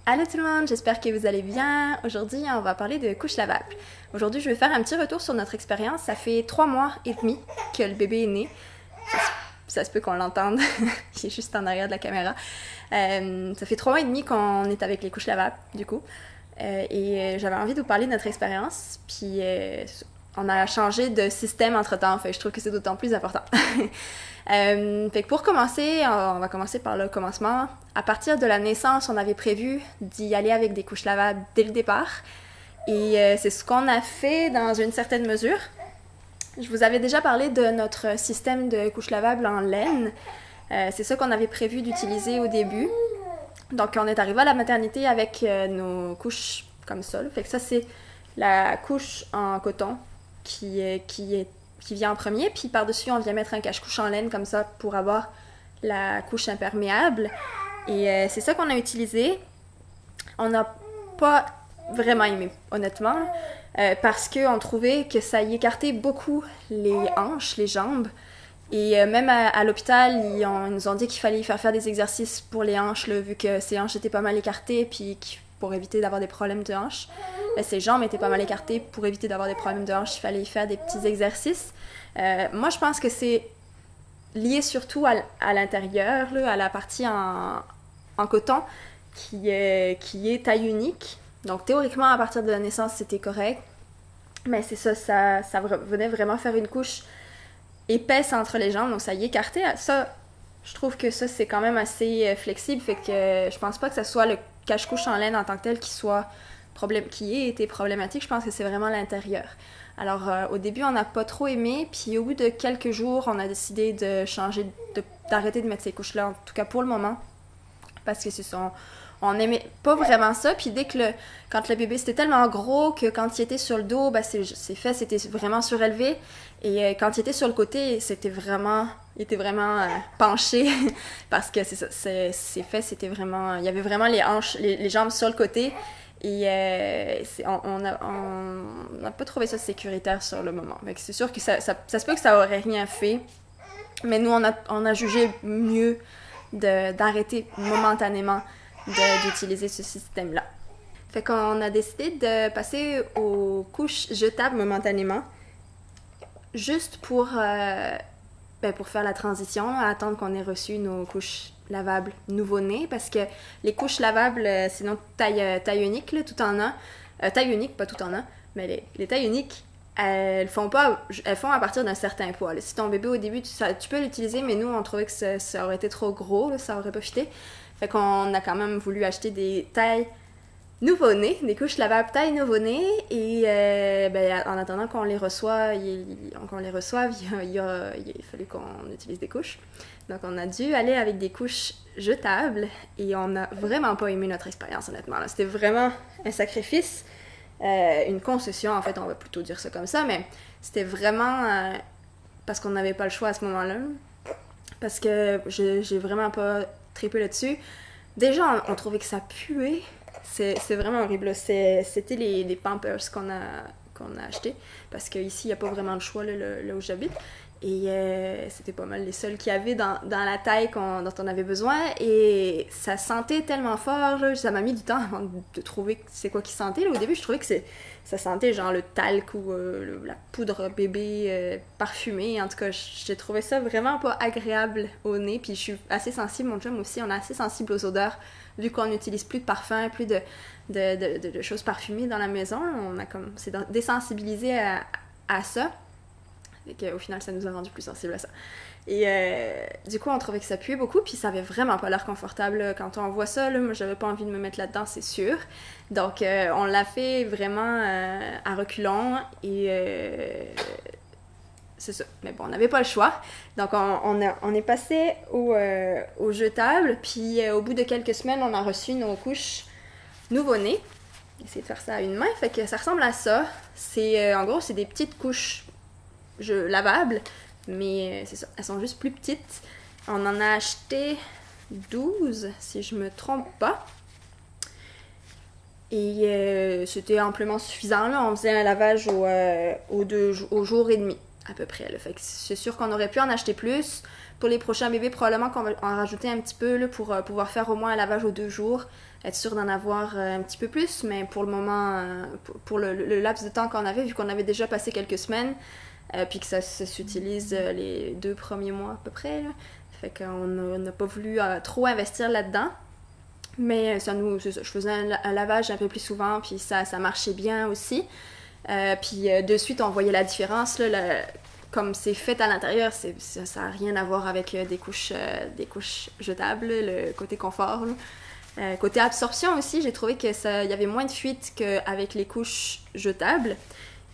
Allô tout le monde, j'espère que vous allez bien. Aujourd'hui, on va parler de couches lavables. Aujourd'hui, je vais faire un petit retour sur notre expérience. Ça fait 3 mois et demi que le bébé est né. Ça se peut qu'on l'entende, il est juste en arrière de la caméra. Ça fait 3 mois et demi qu'on est avec les couches lavables, du coup. J'avais envie de vous parler de notre expérience. Puis on a changé de système entre-temps, fait je trouve que c'est d'autant plus important. Fait que pour commencer, on va commencer par le commencement. À partir de la naissance, on avait prévu d'y aller avec des couches lavables dès le départ. Et c'est ce qu'on a fait dans une certaine mesure. Je vous avais déjà parlé de notre système de couches lavables en laine. C'est ça qu'on avait prévu d'utiliser au début. Donc on est arrivé à la maternité avec nos couches comme ça. Fait que ça, c'est la couche en coton qui vient en premier, puis par-dessus, on vient mettre un cache-couche en laine comme ça pour avoir la couche imperméable. Et c'est ça qu'on a utilisé. On n'a pas vraiment aimé, honnêtement, parce qu'on trouvait que ça y écartait beaucoup les hanches, les jambes. Et même à l'hôpital, ils nous ont dit qu'il fallait faire des exercices pour les hanches, là, vu que ses hanches étaient pas mal écartées, puis pour éviter d'avoir des problèmes de hanches. Ses jambes étaient pas mal écartées. Pour éviter d'avoir des problèmes de hanches, il fallait faire des petits exercices. Moi, je pense que c'est lié surtout à l'intérieur, là, à la partie en coton qui est taille unique. Donc, théoriquement, à partir de la naissance, c'était correct. Mais c'est ça venait vraiment faire une couche épaisse entre les jambes, donc ça y écartait. Ça, je trouve que ça, c'est quand même assez flexible, fait que je pense pas que ça soit le cache-couche en laine en tant que tel qui ait été problématique. Je pense que c'est vraiment l'intérieur. Alors, au début, on n'a pas trop aimé, puis au bout de quelques jours, on a décidé de changer, d'arrêter de mettre ces couches-là, en tout cas pour le moment, parce que on n'aimait pas vraiment ça, puis quand le bébé, c'était tellement gros que quand il était sur le dos, ben ses fesses étaient vraiment surélevées, et quand il était sur le côté, il était vraiment penché, parce que c'est ça, ses fesses étaient vraiment, il y avait vraiment les hanches, les jambes sur le côté, et on n'a pas trouvé ça sécuritaire sur le moment. Donc c'est sûr que ça se peut que ça aurait rien fait, mais nous, on a jugé mieux d'arrêter momentanément d'utiliser ce système-là. Fait qu'on a décidé de passer aux couches jetables momentanément, juste pour faire la transition, attendre qu'on ait reçu nos couches lavables nouveau-nés, parce que les couches lavables, sinon taille unique, là, tout en un, taille unique, pas tout en un, mais les tailles uniques, elles font à partir d'un certain poids. Là. Si ton bébé au début, tu peux l'utiliser, mais nous, on trouvait que ça aurait été trop gros, là, ça aurait pas fité. Fait qu'on a quand même voulu acheter des tailles nouveau-nés, des couches lavables taille nouveau-né, et en attendant qu'on les reçoive, il fallu qu'on utilise des couches. Donc on a dû aller avec des couches jetables, et on n'a vraiment pas aimé notre expérience, honnêtement. Là. C'était vraiment un sacrifice, une concession, en fait, on va plutôt dire ça comme ça, mais c'était vraiment parce qu'on n'avait pas le choix à ce moment-là, parce que j'ai vraiment pas trippé là-dessus. Déjà, on trouvait que ça puait. C'est vraiment horrible. C'était les Pampers qu'on a achetés, parce qu'ici, il n'y a pas vraiment de choix là où j'habite. Et c'était pas mal les seuls qu'il y avait dans la taille dont on avait besoin. Et ça sentait tellement fort. Là, ça m'a mis du temps avant de trouver c'est quoi qui sentait. Là, au début, je trouvais que ça sentait genre le talc ou la poudre bébé parfumée. En tout cas, j'ai trouvé ça vraiment pas agréable au nez. Puis je suis assez sensible, mon chum aussi, on est assez sensible aux odeurs. Vu qu'on n'utilise plus de parfum, plus de choses parfumées dans la maison, c'est désensibilisé à ça. Et qu'au final, ça nous a rendu plus sensibles à ça. Et du coup, on trouvait que ça puait beaucoup, puis ça avait vraiment pas l'air confortable. Quand on voit ça, là, moi, j'avais pas envie de me mettre là-dedans, c'est sûr. Donc, on l'a fait vraiment à reculons, et c'est ça. Mais bon, on n'avait pas le choix. Donc, on est passé au jetable, puis au bout de quelques semaines, on a reçu nos couches nouveau-nées. Essayer de faire ça à une main, fait que ça ressemble à ça. En gros, c'est des petites couches lavables, mais c'est ça, elles sont juste plus petites. On en a acheté 12, si je me trompe pas. Et c'était amplement suffisant, là. On faisait un lavage au jour et demi. à peu près. Là. Fait que c'est sûr qu'on aurait pu en acheter plus. Pour les prochains bébés, probablement qu'on va en rajouter un petit peu là, pour pouvoir faire au moins un lavage aux 2 jours, être sûr d'en avoir un petit peu plus, mais pour le moment, pour le laps de temps qu'on avait, vu qu'on avait déjà passé quelques semaines, puis que ça s'utilise les 2 premiers mois à peu près, là. Fait qu'on n'a pas voulu trop investir là-dedans. Mais je faisais un lavage un peu plus souvent, puis ça marchait bien aussi. Puis de suite, on voyait la différence. Là, comme c'est fait à l'intérieur, ça n'a rien à voir avec des couches jetables, le côté confort. Côté absorption aussi, j'ai trouvé qu'il y avait moins de fuite qu'avec les couches jetables.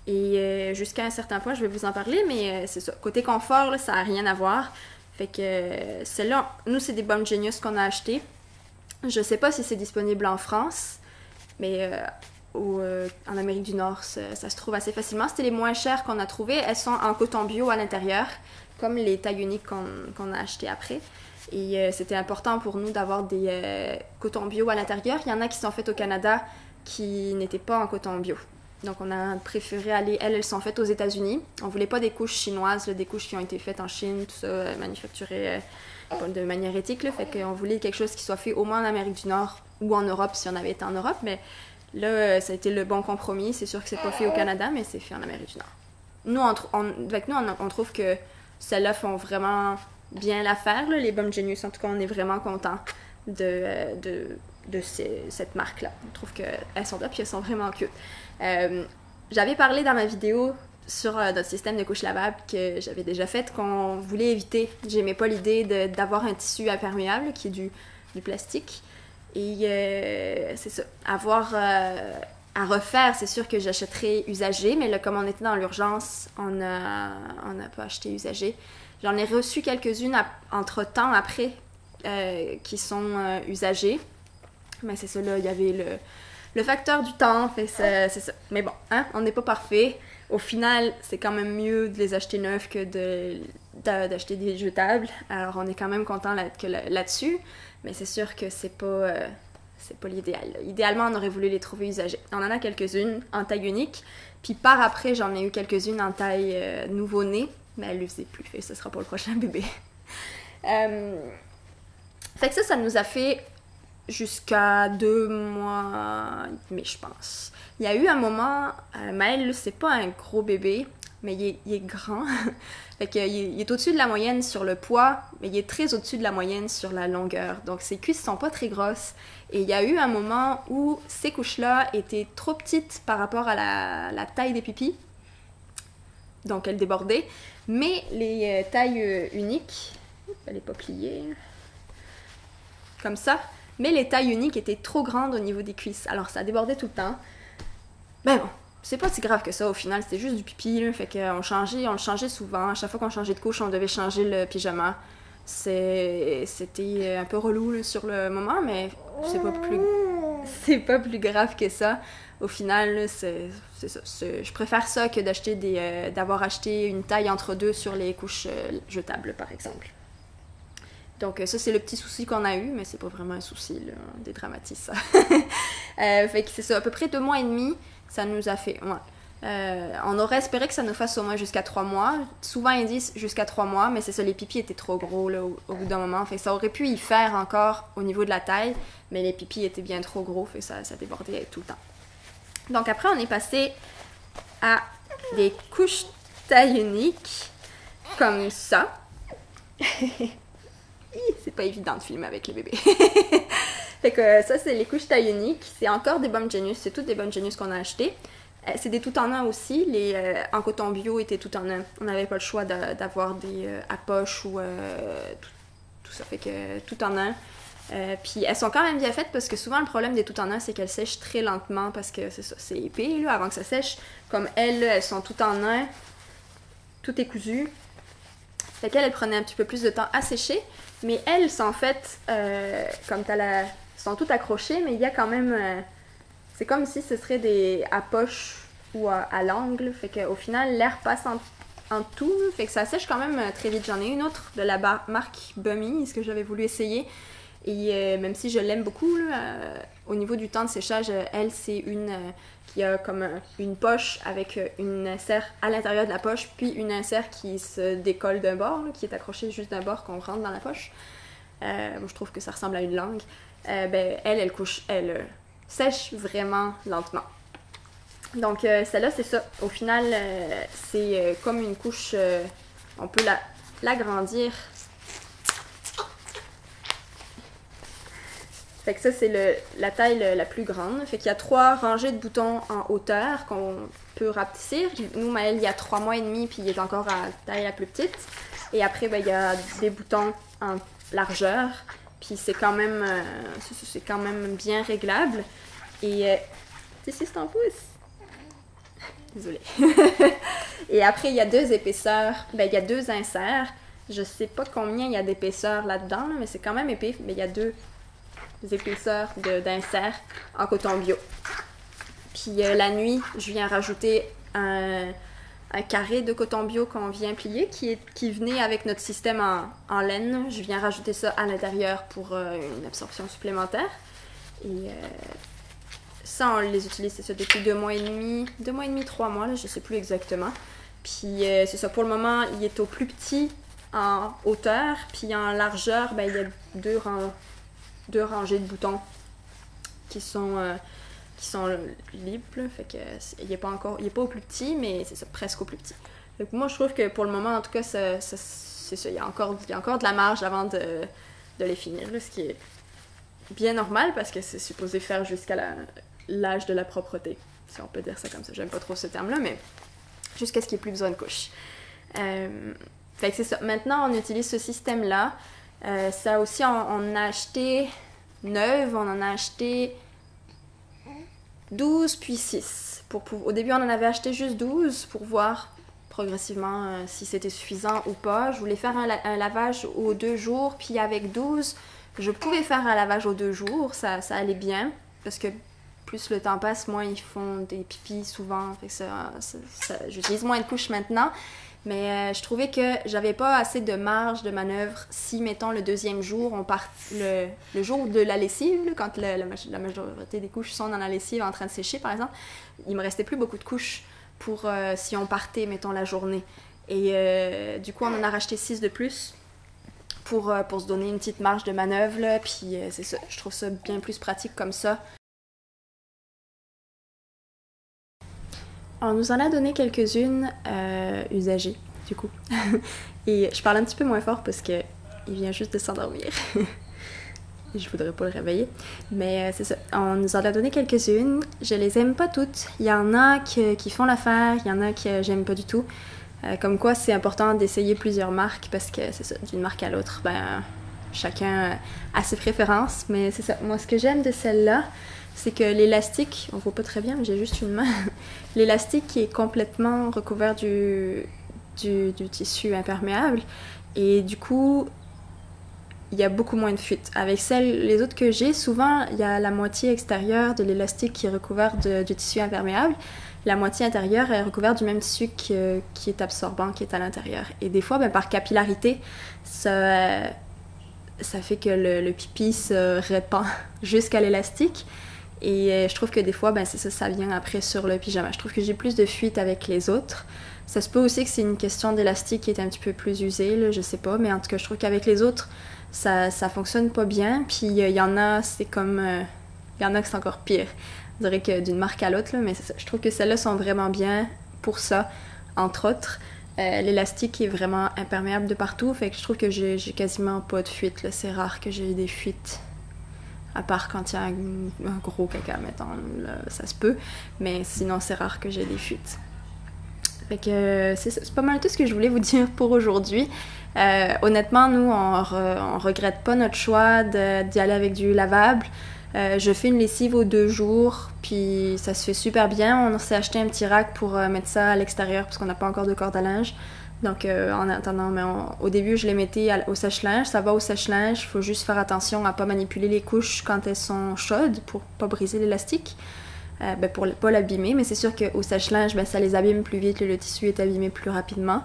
Et jusqu'à un certain point, je vais vous en parler, mais c'est ça. Côté confort, là, ça n'a rien à voir. Fait que celle-là, nous, c'est des Bum Genius qu'on a acheté. Je sais pas si c'est disponible en France, mais en Amérique du Nord, ça se trouve assez facilement. C'était les moins chères qu'on a trouvées. Elles sont en coton bio à l'intérieur, comme les tailles uniques qu'on a achetées après. Et c'était important pour nous d'avoir des cotons bio à l'intérieur. Il y en a qui sont faites au Canada qui n'étaient pas en coton bio. Donc on a préféré aller, elles sont faites aux États-Unis. On voulait pas des couches chinoises, là, des couches qui ont été faites en Chine, tout ça, manufacturées de manière éthique. Là, fait qu'on voulait quelque chose qui soit fait au moins en Amérique du Nord ou en Europe si on avait été en Europe. Mais là, ça a été le bon compromis. C'est sûr que c'est pas fait au Canada, mais c'est fait en Amérique du Nord. Nous, on trouve que celles-là font vraiment bien l'affaire. Là. Les Bum Genius, en tout cas, on est vraiment contents de cette marque-là. On trouve qu'elles sont top et elles sont vraiment cute. J'avais parlé dans ma vidéo sur notre système de couche lavable que j'avais déjà fait qu'on voulait éviter. J'aimais pas l'idée d'avoir un tissu imperméable qui est du plastique. Et c'est ça. Avoir à refaire, c'est sûr que j'achèterais usagé, mais là, comme on était dans l'urgence, on n'a pas acheté usagé. J'en ai reçu quelques-unes entre-temps après qui sont usagées. Mais c'est ça, là, il y avait le facteur du temps, fait c'est ça. Mais bon, hein, on n'est pas parfait. Au final, c'est quand même mieux de les acheter neufs que d'acheter des jetables. Alors, on est quand même content là-dessus. Mais c'est sûr que c'est pas l'idéal. Idéalement, on aurait voulu les trouver usagées. On en a quelques-unes en taille unique. Puis par après, j'en ai eu quelques-unes en taille nouveau-né. Mais elle ne le faisait plus. Fait, ce sera pour le prochain bébé. Fait que ça nous a fait jusqu'à 2 mois et demi, je pense. Il y a eu un moment, Maël, c'est pas un gros bébé, mais il est grand. Fait qu'il est au-dessus de la moyenne sur le poids, mais il est très au-dessus de la moyenne sur la longueur. Donc ses cuisses sont pas très grosses. Et il y a eu un moment où ces couches-là étaient trop petites par rapport à la taille des pipis. Donc elles débordaient. Mais les tailles uniques, elle n'est pas pliée, comme ça. Mais les tailles uniques étaient trop grandes au niveau des cuisses. Alors ça débordait tout le temps. Ben bon, c'est pas si grave que ça au final, c'était juste du pipi, là. Fait qu'on le changeait souvent. À chaque fois qu'on changeait de couche, on devait changer le pyjama. C'était un peu relou là, sur le moment, mais c'est pas plus grave que ça. Au final, là, c'est ça. Je préfère ça que d'avoir acheté une taille entre deux sur les couches jetables, par exemple. Donc ça, c'est le petit souci qu'on a eu, mais c'est pas vraiment un souci, là, on dédramatise ça. Fait que c'est ça, à peu près 2 mois et demi, ça nous a fait... Ouais. On aurait espéré que ça nous fasse au moins jusqu'à 3 mois. Souvent, ils disent jusqu'à 3 mois, mais c'est ça, les pipis étaient trop gros là, au bout d'un moment. Fait que ça aurait pu y faire encore au niveau de la taille, mais les pipis étaient bien trop gros, fait que ça débordait tout le temps. Donc après, on est passé à des couches taille unique, comme ça. C'est pas évident de filmer avec le bébé. Fait que ça, c'est les couches taille unique. C'est encore des Bum Genius. C'est toutes des Bum Genius qu'on a achetées. C'est des tout en un aussi. Les en coton bio étaient tout en un. On n'avait pas le choix d'avoir des à poche ou tout ça. Fait que tout en un. Puis elles sont quand même bien faites parce que souvent le problème des tout en un, c'est qu'elles sèchent très lentement parce que c'est ça, c'est épais là, avant que ça sèche. Comme elles sont tout en un. Tout est cousu. Fait qu'elles prenaient un petit peu plus de temps à sécher. Mais elles sont en fait, comme sont toutes accrochées, mais il y a quand même... c'est comme si ce serait des à poche ou à l'angle. Fait qu'au final, l'air passe en tout. Fait que ça sèche quand même très vite. J'en ai une autre de la marque Bummy, ce que j'avais voulu essayer. Et même si je l'aime beaucoup, là, au niveau du temps de séchage, elle, c'est une qui a comme une poche avec une insert à l'intérieur de la poche, puis une insert qui se décolle d'un bord, là, qui est accrochée juste d'un bord qu'on rentre dans la poche. Moi, je trouve que ça ressemble à une langue. Elle sèche vraiment lentement. Donc, celle-là, c'est ça. Au final, c'est comme une couche, on peut l'agrandir. Fait que ça, c'est la taille la plus grande. Fait qu'il y a 3 rangées de boutons en hauteur qu'on peut rapetisser. Nous, Maëlle, il y a 3 mois et demi, puis il est encore à la taille la plus petite. Et après, ben, il y a des boutons en largeur, puis c'est quand même bien réglable. Et ici, c'est en pouce. Désolée. Et après, il y a 2 épaisseurs. Ben, il y a 2 inserts. Je sais pas combien il y a d'épaisseur là-dedans, là, mais c'est quand même épais. Mais il y a 2 épaisseurs d'inserts en coton bio. Puis la nuit, je viens rajouter un carré de coton bio qu'on vient plier qui venait avec notre système en laine. Je viens rajouter ça à l'intérieur pour une absorption supplémentaire. Et ça, on les utilise, c'est ça, depuis 2 mois et demi, 3 mois, là, je sais plus exactement. Puis c'est ça, pour le moment, il est au plus petit en hauteur, puis en largeur, ben, il y a 2 rangées de boutons qui sont libres, là, fait que il est pas au plus petit, mais c'est ça, presque au plus petit. Donc moi, je trouve que pour le moment, en tout cas, c'est ça, il y a encore de la marge avant de les finir, là, ce qui est bien normal parce que c'est supposé faire jusqu'à l'âge de la propreté, si on peut dire ça comme ça. J'aime pas trop ce terme-là, mais jusqu'à ce qu'il n'y ait plus besoin de couches. Fait que c'est ça. Maintenant, on utilise ce système-là. Ça aussi, on a acheté 9, on en a acheté 12 puis 6. Au début, on en avait acheté juste 12 pour voir progressivement si c'était suffisant ou pas. Je voulais faire un lavage aux 2 jours, puis avec 12, je pouvais faire un lavage aux 2 jours, ça allait bien, parce que plus le temps passe, moins ils font des pipis souvent, fait que j'utilise moins de couches maintenant. Mais je trouvais que j'avais pas assez de marge de manœuvre si, mettons, le 2e jour, on part le jour de la lessive, là, quand la majorité des couches sont dans la lessive en train de sécher, par exemple, il me restait plus beaucoup de couches pour si on partait, mettons, la journée. Et du coup, on en a racheté 6 de plus pour se donner une petite marge de manœuvre, là, puis c'est ça, je trouve ça bien plus pratique comme ça. On nous en a donné quelques-unes usagées, du coup. Et je parle un petit peu moins fort parce qu'il vient juste de s'endormir. Et je voudrais pas le réveiller. Mais c'est ça, on nous en a donné quelques-unes. Je les aime pas toutes. Il y en a qui font l'affaire, il y en a que j'aime pas du tout. Comme quoi, c'est important d'essayer plusieurs marques parce que c'est ça, d'une marque à l'autre, ben, chacun a ses préférences. Mais c'est ça, moi, ce que j'aime de celle-là, c'est que l'élastique, on voit pas très bien, mais j'ai juste une main, l'élastique qui est complètement recouvert du tissu imperméable, et du coup, il y a beaucoup moins de fuite. Avec les autres que j'ai, souvent, il y a la moitié extérieure de l'élastique qui est recouvert du tissu imperméable, la moitié intérieure est recouverte du même tissu qui est absorbant, qui est à l'intérieur. Et des fois, ben, par capillarité, ça fait que le pipi se répand jusqu'à l'élastique. Et je trouve que des fois, ben c'est ça vient après sur le pyjama. Je trouve que j'ai plus de fuite avec les autres. Ça se peut aussi que c'est une question d'élastique qui est un petit peu plus usée, là, je sais pas. Mais en tout cas, je trouve qu'avec les autres, ça fonctionne pas bien. Puis il y en a, c'est comme... il y en a que c'est encore pire. On dirait que d'une marque à l'autre, là, mais c'est ça. Je trouve que celles-là sont vraiment bien pour ça, entre autres. L'élastique est vraiment imperméable de partout, fait que je trouve que j'ai quasiment pas de fuite, là. C'est rare que j'ai des fuites. À part quand il y a un gros caca, mettons, là, ça se peut. Mais sinon, c'est rare que j'ai des fuites. Fait que c'est pas mal tout ce que je voulais vous dire pour aujourd'hui. Honnêtement, nous, on regrette pas notre choix d'y aller avec du lavable. Je fais une lessive aux 2 jours, puis ça se fait super bien. On s'est acheté un petit rack pour mettre ça à l'extérieur parce qu'on n'a pas encore de corde à linge. Donc, en attendant, au début, je les mettais au sèche-linge. Ça va au sèche-linge. Il faut juste faire attention à ne pas manipuler les couches quand elles sont chaudes pour ne pas briser l'élastique, pour ne pas l'abîmer. Mais c'est sûr qu'au sèche-linge, ça les abîme plus vite. Le tissu est abîmé plus rapidement.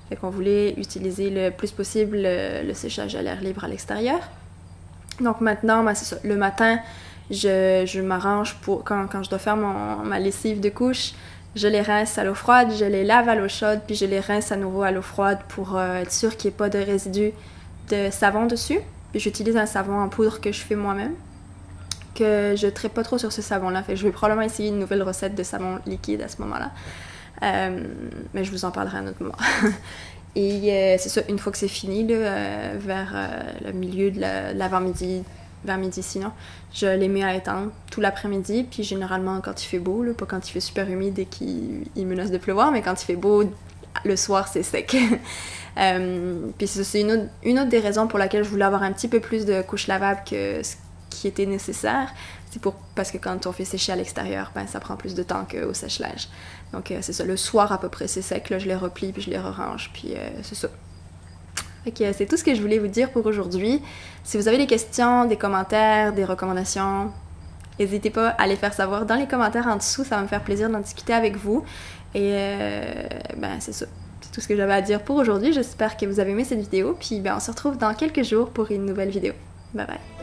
Fait qu'on voulait utiliser le plus possible le séchage à l'air libre à l'extérieur. Donc maintenant, ben, c'est ça. Le matin, je m'arrange pour quand je dois faire ma lessive de couche, je les rince à l'eau froide, je les lave à l'eau chaude, puis je les rince à nouveau à l'eau froide pour être sûr qu'il n'y ait pas de résidus de savon dessus. Puis j'utilise un savon en poudre que je fais moi-même, que je ne traite pas trop sur ce savon-là. Fait que je vais probablement essayer une nouvelle recette de savon liquide à ce moment-là. Mais je vous en parlerai à un autre moment. Et c'est ça, une fois que c'est fini, là, vers le milieu de l'avant-midi, vers midi sinon, je les mets à étendre tout l'après-midi, puis généralement quand il fait beau, là, pas quand il fait super humide et qu'il menace de pleuvoir, mais quand il fait beau, le soir c'est sec. Puis c'est une autre des raisons pour laquelle je voulais avoir un petit peu plus de couches lavables que ce qui était nécessaire. C'est parce que quand on fait sécher à l'extérieur, ben, ça prend plus de temps qu'au sèche-linge. Donc c'est ça, le soir à peu près c'est sec, là je les replie puis je les rerange, puis c'est ça. Fait que c'est tout ce que je voulais vous dire pour aujourd'hui. Si vous avez des questions, des commentaires, des recommandations, n'hésitez pas à les faire savoir dans les commentaires en dessous, ça va me faire plaisir d'en discuter avec vous. Et ben c'est ça. C'est tout ce que j'avais à dire pour aujourd'hui. J'espère que vous avez aimé cette vidéo. Puis ben, on se retrouve dans quelques jours pour une nouvelle vidéo. Bye bye!